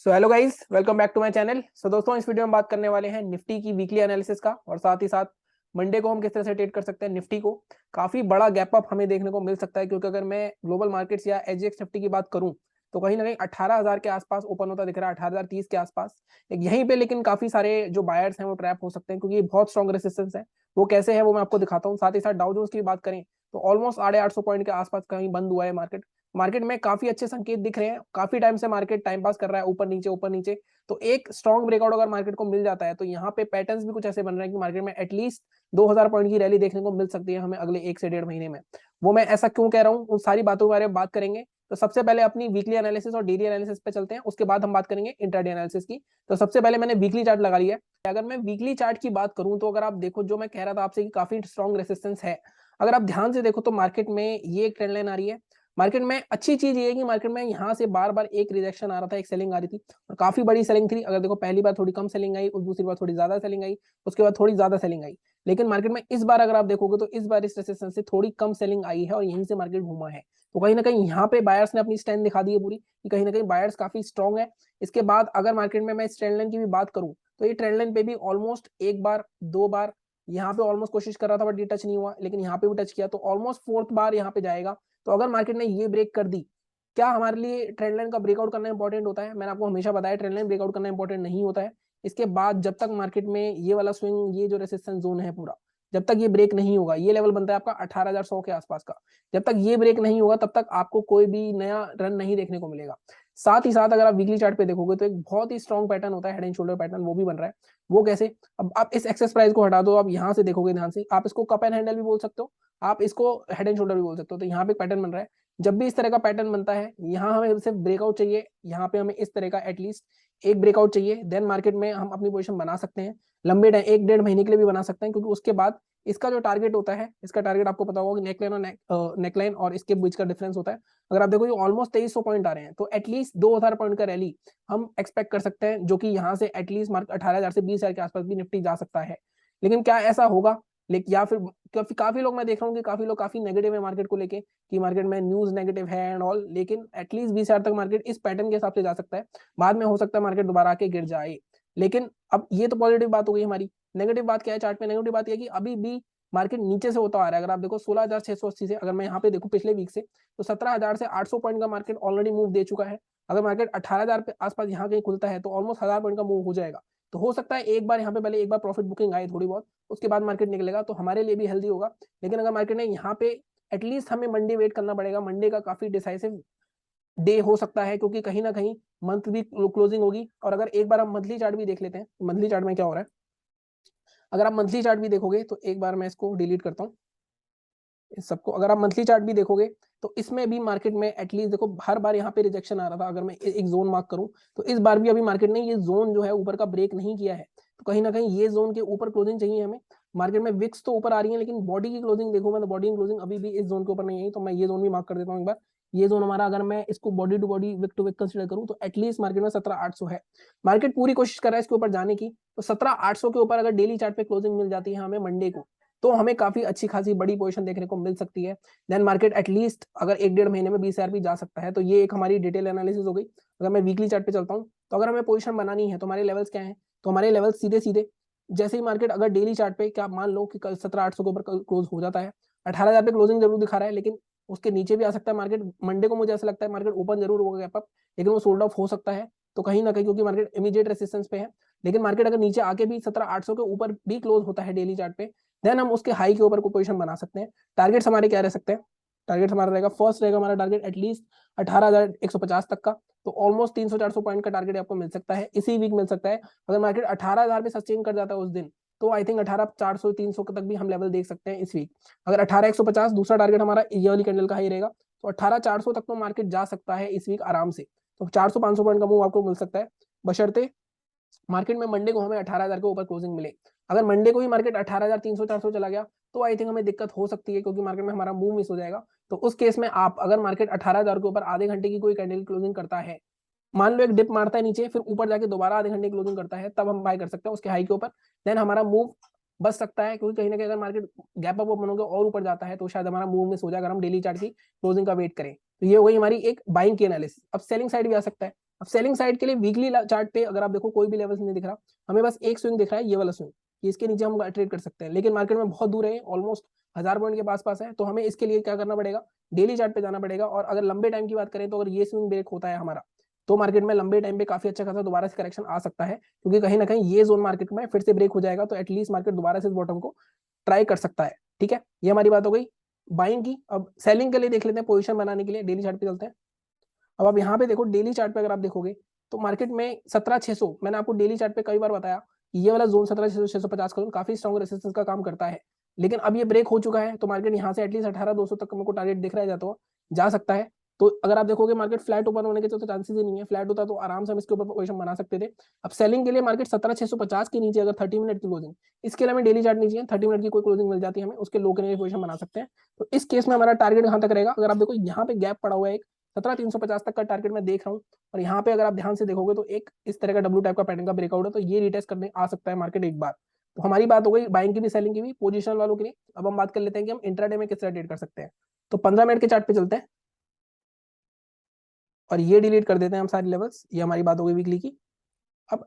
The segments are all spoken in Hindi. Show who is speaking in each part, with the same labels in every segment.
Speaker 1: Hello guys, welcome back to my channel. दोस्तों, इस वीडियो में बात करने वाले हैं निफ्टी की वीकली एनालिसिस का और साथ ही साथ मंडे को हम किस तरह से ट्रेड कर सकते हैं। निफ्टी को काफी बड़ा गैप अप हमें देखने को मिल सकता है, क्योंकि अगर मैं ग्लोबल मार्केट्स या एसजीएक्स निफ्टी की बात करूं तो कहीं ना कहीं 18,000 के आसपास ओपन होता दिख रहा है, 18,030 के आसपास एक यहीं पे। लेकिन काफी सारे जो बायर्स हैं वो ट्रैप हो सकते हैं, क्योंकि ये बहुत स्ट्रॉन्ग रेसिस्टेंस है। वो कैसे है वो मैं आपको दिखाता हूँ। साथ ही साथ डाउ जोन्स की बात करें तो ऑलमोस्ट 850 पॉइंट के आसपास कहीं बंद हुआ है मार्केट। मार्केट में काफी अच्छे संकेत दिख रहे हैं, काफी टाइम से मार्केट टाइम पास कर रहा है, ऊपर नीचे। तो एक स्ट्रॉन्ग ब्रेकआउट अगर मार्केट को मिल जाता है तो यहाँ पे पैटर्न्स भी कुछ ऐसे बन रहे हैं कि मार्केट में एटलीस्ट 2000 पॉइंट की रैली देखने को मिल सकती है हमें अगले 1 से 1.5 महीने में। वो मैं ऐसा क्यों कह रहा हूँ, उन सारी बातों के बारे में बात करेंगे। तो सबसे पहले अपनी वीकली एनालिसिस और डेली एनालिसिस पे चलते हैं, उसके बाद हम बात करेंगे इंट्राडे एनालिसिस की। तो सबसे पहले मैंने वीकली चार्ट लगा लिया है। अगर मैं वीकली चार्ट की बात करूं तो अगर आप देखो, जो मैं कह रहा था आपसे कि काफी स्ट्रॉन्ग रेसिस्टेंस है, अगर आप ध्यान से देखो तो मार्केट में ये एक ट्रेंड लाइन आ रही है। मार्केट में अच्छी चीज ये है कि मार्केट में यहाँ से बार बार एक रिजेक्शन आ रहा था, एक सेलिंग आ रही थी और काफी बड़ी सेलिंग थी। अगर देखो, पहली बार थोड़ी कम सेलिंग आई, उस दूसरी बार थोड़ी ज्यादा सेलिंग आई, उसके बाद थोड़ी ज्यादा सेलिंग आई। लेकिन मार्केट में इस बार अगर आप देखोगे तो इस बार इस रेसिस्टेंस से थोड़ी कम सेलिंग आई है और यहीं से मार्केट घूमा है। तो कहीं ना कहीं यहाँ पे बायर्स ने अपनी स्ट्रेंथ दिखा दी है पूरी, कि कहीं ना कहीं बायर्स काफी स्ट्रॉन्ग है। इसके बाद अगर मार्केट में मैं इस ट्रेंड लाइन की भी बात करूं तो ये ट्रेंड लाइन पे भी ऑलमोस्ट एक बार दो बार यहाँ पे ऑलमोस्ट कोशिश कर रहा था, बट ये टच नहीं हुआ। लेकिन यहाँ पे भी टच किया तो ऑलमोस्ट फोर्थ बार यहाँ पे जाएगा। तो अगर मार्केट ने ये ब्रेक कर दी, क्या हमारे लिए ट्रेंड लाइन का ब्रेकआउट करना इंपॉर्टेंट होता है? मैंने आपको हमेशा बताया ट्रेंड लाइन ब्रेकआउट करना इंपॉर्टेंट नहीं होता है। इसके बाद जब तक मार्केट में ये वाला स्विंग, ये जो रेसिस्टेंस जोन है पूरा, जब तक ये ब्रेक नहीं होगा, ये लेवल बनता है आपका 18,100 के आसपास का, जब तक ये ब्रेक नहीं होगा तब तक आपको कोई भी नया रन नहीं देखने को मिलेगा। साथ ही साथ अगर आप वीकली चार्ट पे देखोगे तो एक बहुत ही स्ट्रॉन्ग पैटर्न होता है, हेड एंड शोल्डर पैटर्न, वो भी बन रहा है। वो कैसे? अब आप इस एक्सेस प्राइस को हटा दो, आप यहाँ से देखोगे ध्यान से, आप इसको कप एंड हैंडल भी बोल सकते हो, आप इसको हेड एंड शोल्डर भी बोल सकते हो। तो यहाँ पे पैटर्न बन रहा है। जब भी इस तरह का पैटर्न बनता है, यहाँ हमें सिर्फ ब्रेकआउट चाहिए, यहाँ पे हमें इस तरह का एटलीस्ट एक ब्रेकआउट चाहिए, देन मार्केट में हम अपनी पोजीशन बना सकते हैं। लंबे टाइम 1-1.5 महीने के लिए भी बना सकते हैं, क्योंकि उसके बाद इसका जो टारगेट होता है, इसका टारगेट आपको पता होगा कि नेकलाइन और इसके बीच का डिफरेंस होता है। अगर आप देखो ये ऑलमोस्ट 2300 पॉइंट आ रहे हैं, तो एटलीस्ट 2000 पॉइंट का रैली हम एक्सपेक्ट कर सकते हैं, जो कि यहाँ से एटलीस्ट मार्केट 18,000 से 20,000 के आसपास भी निफ्टी जा सकता है। लेकिन क्या ऐसा होगा? लेकिन या फिर काफी लोग, मैं देख रहा हूँ कि काफी लोग काफी नेगेटिव है मार्केट को लेके, कि मार्केट में न्यूज नेगेटिव है एंड ऑल। लेकिन एटलीस्ट 20,000 तक मार्केट इस पैटर्न के हिसाब से जा सकता है। बाद में हो सकता है मार्केट दोबारा आके गिर जाए। लेकिन अब ये तो पॉजिटिव बात हो गई हमारी। नेगेटिव बात क्या है चार्ट में? नेगेटिव बात यह कि अभी भी मार्केट नीचे से होता आ रहा है। अगर आप देखो 16,680 से, अगर मैं यहाँ पे देखूं पिछले वीक से, तो 17,000 से 800 पॉइंट का मार्केट ऑलरेडी मूव दे चुका है। अगर मार्केट 18,000 पे आसपास यहाँ कहीं खुलता है तो ऑलमोस्ट 1000 पॉइंट का मूव हो जाएगा। तो हो सकता है एक बार यहाँ पे पहले एक बार प्रॉफिट बुकिंग आए थोड़ी बहुत, उसके बाद मार्केट निकलेगा, तो हमारे लिए भी हेल्दी होगा। लेकिन अगर मार्केट ने यहाँ पे, एटलीस्ट हमें मंडे वेट करना पड़ेगा। मंडे का काफी डिसाइसिव डे हो सकता है, क्योंकि कहीं ना कहीं मंथ भी क्लोजिंग होगी। और अगर एक बार हम मंथली चार्ट भी देख लेते हैं, मंथली चार्ट में क्या हो रहा है, अगर आप मंथली चार्ट भी देखोगे तो एक बार मैं इसको डिलीट करता हूँ इस सबको। अगर आप मंथली चार्ट भी देखोगे तो इसमें भी मार्केट में एटलीस्ट देखो, हर बार यहाँ पे रिजेक्शन आ रहा था। अगर मैं एक जोन मार्क करूं तो इस बार भी अभी मार्केट ने ये जोन जो है ऊपर का ब्रेक नहीं किया है। तो कहीं ना कहीं ये जोन के ऊपर क्लोजिंग चाहिए हमें। मार्केट में विक्स तो ऊपर आ रही है, लेकिन बॉडी की क्लोजिंग देखो, मैं तो बॉडी की क्लोजिंग अभी भी इस जोन के ऊपर नहीं आई। तो मैं ये जोन भी मार्क कर देता हूँ एक बार। ये जोन हमारा, अगर मैं इसको body to body, week to week consider करूं तो एटलीस्ट मार्केट में 17,800 है। मार्केट पूरी कोशिश कर रहा है इसके ऊपर जाने की। तो 17,800 के ऊपर अगर डेली चार्ट पे क्लोजिंग मिल जाती है हमें मंडे को, तो हमें काफी अच्छी खासी बड़ी पोजीशन देखने को मिल सकती है। देन मार्केट एटलीस्ट अगर 1-1.5 महीने में 20,000 भी जा सकता है। तो ये एक हमारी डिटेल एनालिसिस हो गई। अगर मैं वीकली चार्ट पे चलता हूँ तो अगर हमें पोजीशन बनानी है तो हमारे लेवल्स क्या है? तो हमारे लेवल सीधे सीधे, जैसे ही मार्केट अगर डेली चार्ट पे, क्या मान लो कि कल 17,800 के ऊपर क्लोज हो जाता है, 18,000 पे क्लोजिंग जरूर दिखा रहा है, लेकिन उसके नीचे भी आ सकता है मार्केट। मंडे को मुझे ऐसा लगता है मार्केट ओपन जरूर होगा गैप अप, लेकिन वो सोल्ड ऑफ हो सकता है। तो कहीं ना कहीं, क्योंकि मार्केट इमीडिएट रेसिस्टेंस पे है। लेकिन मार्केट अगर नीचे आके भी 17,800 के ऊपर भी क्लोज होता है डेली चार्ट पे, देन हम उसके हाई के ऊपर कोई पोजीशन बना सकते हैं। टारगेट्स हमारे क्या रह सकते हैं? टारगेट हमारा रहेगा, फर्स्ट रहेगा हमारा टारगेट एटलीस्ट 18,150 तक का। तो ऑलमोस्ट 300-400 पॉइंट का टारगेट आपको मिल सकता है, इसी वीक मिल सकता है। अगर मार्केट 18,000 पे सस्टेन कर जाता है उस दिन, तो आई थिंक 18,400-300 तक भी हम लेवल देख सकते हैं इस वीक। अगर 18,150 दूसरा टारगेट हमारा ईयरली कैंडल का हाई रहेगा, तो 18,400 तक तो मार्केट जा सकता है इस वीक आराम से। तो 400-500 पॉइंट का मूव आपको मिल सकता है, बशर्ते मार्केट में मंडे को हमें 18,000 के ऊपर क्लोजिंग मिले। अगर मंडे को ही मार्केट 18,300-400 चला गया तो आई थिंक हमें दिक्कत हो सकती है, क्योंकि मार्केट में हमारा मूव मिस हो जाएगा। तो उस केस में आप, अगर मार्केट 18,000 के ऊपर आधे घंटे की कोई कैंडल क्लोजिंग करता है, मान लो एक डिप मारता है नीचे, फिर ऊपर जाके दोबारा आधे घंटे क्लोजिंग करता है, तब हम बाय कर सकते हैं उसके हाई के ऊपर। देन हमारा मूव बच सकता है, क्योंकि कहीं ना कहीं अगर मार्केट गैप अप ओपन होकर और ऊपर जाता है तो शायद हमारा मूव मिस हो जाए, अगर हम डेली चार्ट की क्लोजिंग का वेट करें। तो ये हो गई हमारी एक बाइंग की एनालिसिस। अब सेलिंग साइड भी आ सकता है। अब सेलिंग साइड के लिए वीकली चार्ट पे अगर आप देखो कोई भी लेवल नहीं दिख रहा, हमें बस एक स्विंग दिख रहा है, ये वाला स्विंग, इसके नीचे हम ट्रेड कर सकते हैं, लेकिन मार्केट में बहुत दूर है, ऑलमोस्ट 1000 पॉइंट के पास है, तो हमें इसके लिए क्या करना पड़ेगा, डेली चार्ट पे जाना पड़ेगा। और अगर लंबे टाइम की बात करें तो अगर ये स्विंग ब्रेक होता है हमारा, तो मार्केट में लंबे टाइम पे काफी अच्छा खासा दोबारा से करेक्शन आ सकता है, क्योंकि कहीं ना कहीं ये जोन मार्केट में फिर से ब्रेक हो जाएगा, तो एटलीस्ट मार्केट दोबारा से इस बॉटम को ट्राई कर सकता है। ठीक है, ये हमारी बात हो गई बाइंग की। अब सेलिंग के लिए देख लेते हैं, पोजीशन बनाने के लिए डेली चार्ट पे चलते हैं। अब आप यहाँ पे देखो डेली चार्ट पे अगर आप देखोगे तो मार्केट में 17,600, मैंने आपको डेली चार्ट पे कई बार बताया ये वाला जोन 17,600 650 का जोन काफी स्ट्रॉन्ग रेसिस्टेंस का काम करता है, लेकिन अब ये ब्रेक हो चुका है, तो मार्केट यहाँ से एटलीस्ट 18,200 तक मेरे को टारगेट दिख रहा है, जाता हुआ जा सकता है। तो अगर आप देखोगे मार्केट फ्लैट ओपन होने के तो चांसेस ही नहीं है, फ्लैट होता तो आराम से हम इसके ऊपर पोजीशन बना सकते थे। अब सेलिंग के लिए मार्केट 17,650 के नीचे अगर 30 मिनट की क्लोजिंग, इसके लिए हमें डेली चार्ट नहीं चाहिए, 30 मिनट की कोई क्लोजिंग मिल जाती है हमें, उसके लो के लिए पोजीशन बना सकते हैं। तो इस केस में हमारा टारगेट कहाँ तक रहेगा, अगर आप देखो यहाँ पे गैप पड़ा हुआ है एक 17,350 तक का टारगेट मैं देख रहा हूँ, और यहाँ पे अगर आप ध्यान से देखोगे तो एक इस तरह का डब्ल्यू टाइप का पैटर्न का ब्रेकआउट है, तो ये रिटेस्ट करने आ सकता है मार्केट एक बार। तो हमारी बात हो गई बाइंग की भी सेलिंग की भी पोजीशन वालों के लिए। अब हम बात कर लेते हैं कि हम इंट्राडे में किस तरह ट्रेड कर सकते हैं। तो 15 मिनट के चार्ट पे चलते हैं और ये डिलीट कर देते हैं हम सारी लेवल्स, ये हमारी बात हो गई वीकली की। अब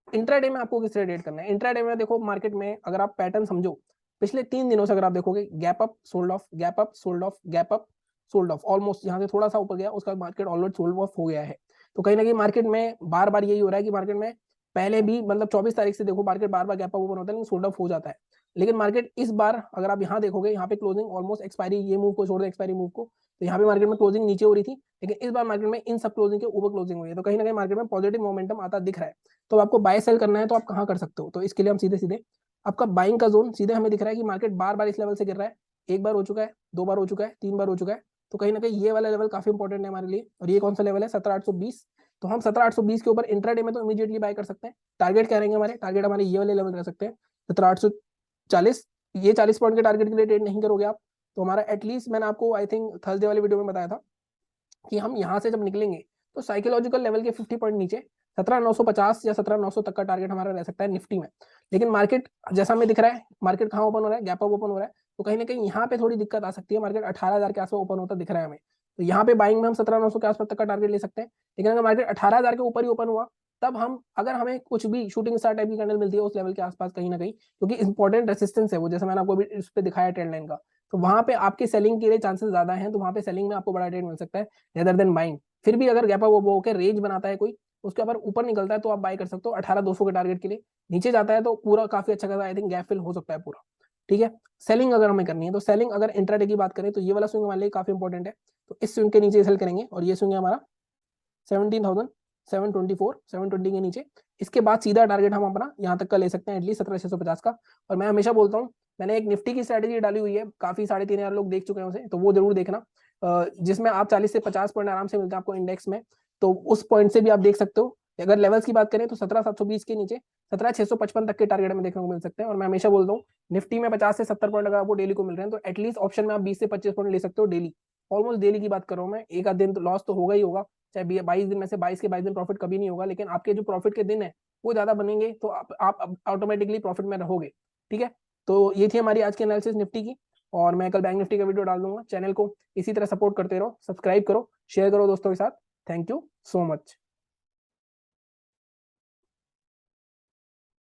Speaker 1: इंट्राडे में आपको किस तरह ट्रेड करना है, इंट्राडे में देखो मार्केट में अगर आप पैटर्न समझो, पिछले 3 दिनों से अगर आप देखोगे gap up sold off, gap up sold off, gap up sold off, almost यहाँ से थोड़ा सा ऊपर गया उसका मार्केट ऑलरेडी सोल्ड ऑफ हो गया है। तो कहीं ना कहीं मार्केट में बार बार यही हो रहा है कि मार्केट में पहले भी मतलब 24 तारीख से देखो मार्केट बार बार गैप अप ओपन होता है लेकिन सोल्ड ऑफ हो जाता है, लेकिन मार्केट इस बार अगर आप यहाँ देखोगे यहाँ पे क्लोजिंग ऑलमोस्ट एक्सपायरी, ये मूव को छोड़ दे एक्सपायरी मूव को, तो यहाँ पे मार्केट में क्लोजिंग नीचे हो रही थी, लेकिन इस बार मार्केट में इन सब क्लोजिंग के ऊपर क्लोजिंग हुई है, तो कहीं ना कहीं मार्केट में पॉजिटिव मोमेंटम आता दिख रहा है। तो आपको बाय सेल करना है तो आप कहाँ कर सकते हो, तो इसके लिए हम सीधे सीधे आपका बाइंग का जोन सीधे हमें दिख रहा है कि मार्केट बार बार इस लेवल से गिर रहा है, एक बार हो चुका है, 2 बार हो चुका है, 3 बार हो चुका है, तो कहीं ना कहीं ये वाला लेवल काफी इंपॉर्टेंट है हमारे लिए। और ये कौन सा लेवल है, 17,820, तो हम 17,820 के ऊपर इंट्राडे में तो इमीडिएटली बाय कर सकते हैं। टारगेट क्या रहेंगे हमारे, टारगेट हमारे ये वाले लेवल रह सकते हैं 17,840, ये 40 पॉइंट के टारगेट के लिए ट्रेड नहीं करोगे आप, तो हमारा एटलीस्ट मैंने आपको आई थिंक थर्सडे वाली वीडियो में बताया था कि हम यहाँ से जब निकलेंगे तो साइकोलॉजिकल लेवल के 50 पॉइंट नीचे 17,950 या 17,900 तक का टारगेट हमारा रह सकता है निफ्टी में। लेकिन मार्केट जैसा हमें दिख रहा है मार्केट कहाँ ओपन हो रहा है, गैप अप ओपन हो रहा है, तो कहीं ना कहीं यहाँ पे थोड़ी दिक्कत आ सकती है, मार्केट 18,000 के आसपास ओपन होता दिख रहा है हमें, तो यहाँ पे बाइंग में हम 17,900 के आसपास तक का टारगेट ले सकते हैं। लेकिन अगर मार्केट 18,000 के ऊपर ही ओपन हुआ तब हम अगर हमें कुछ भी शूटिंग स्टार टाइप की कैंडल मिलती है उस लेवल के आसपास कहीं ना कहीं, क्योंकि इंपॉर्टेंट रेसिस्टेंस है वो, जैसे मैंने आपको अभी इस पे दिखाया ट्रेंड लाइन का, तो वहां पे आपकी सेलिंग के लिए चांसेस ज्यादा हैं, तो वहां पे सेलिंग में आपको बड़ा ट्रेड मिल सकता है रेदर देन बाइंग। फिर भी अगर गैप अप वो के रेंज बनाता है कोई, उसके ऊपर निकलता है तो आप बाय कर सकते हो 18,200 के टारगेट के लिए, नीचे जाता है तो पूरा काफी अच्छा खासा आई थिंक गैप फिल हो सकता है पूरा। ठीक है, सेलिंग अगर हमें करनी है तो सेलिंग अगर इंट्राडे की बात करें तो ये वाला स्विंग हमारे लिए काफी इंपॉर्टेंट है, तो इस स्विंग के नीचे सेल करेंगे और ये स्विंग है हमारा 17,724 720 के नीचे, इसके बाद सीधा टारगेट हम अपना यहाँ तक का ले सकते हैं एटलीस्ट 17,650 का। और मैं हमेशा बोलता हूँ मैंने एक निफ्टी की स्ट्रेटेजी डाली हुई है, काफी 3,500 लोग देख चुके हैं उसे, तो वो जरूर देखना, जिसमें आप 40 से 50 पॉइंट आराम से मिलते हैं आपको इंडेक्स में, तो उस पॉइंट से भी आप देख सकते हो। अगर लेवल्स की बात करें तो 17,720 के नीचे 17,655 तक के टारगेट में देखने को मिल सकते हैं। और मैं हमेशा बोलता हूँ निफ्टी में 50 से 70 पॉइंट अगर आपको डेली को मिल रहे हैं तो एटलीस्ट ऑप्शन में आप 20 से 25 पॉइंट ले सकते हो डेली, ऑलमोस्ट डेली की बात कर रहा हूँ मैं, एक आध दिन तो लॉस तो होगा ही होगा, चाहे 22 दिन में से 22 के 22 दिन प्रॉफिट कभी नहीं होगा, लेकिन आपके जो प्रॉफिट के दिन है वो ज्यादा बनेंगे तो आप ऑटोमेटिकली प्रॉफिट में रहोगे। ठीक है, तो ये थी हमारी आज की एनालिसिस निफ्टी की, और मैं कल बैंक निफ्टी का वीडियो डाल दूंगा। चैनल को इसी तरह सपोर्ट करते रहो, सब्सक्राइब करो, शेयर करो दोस्तों के साथ। Thank you so much.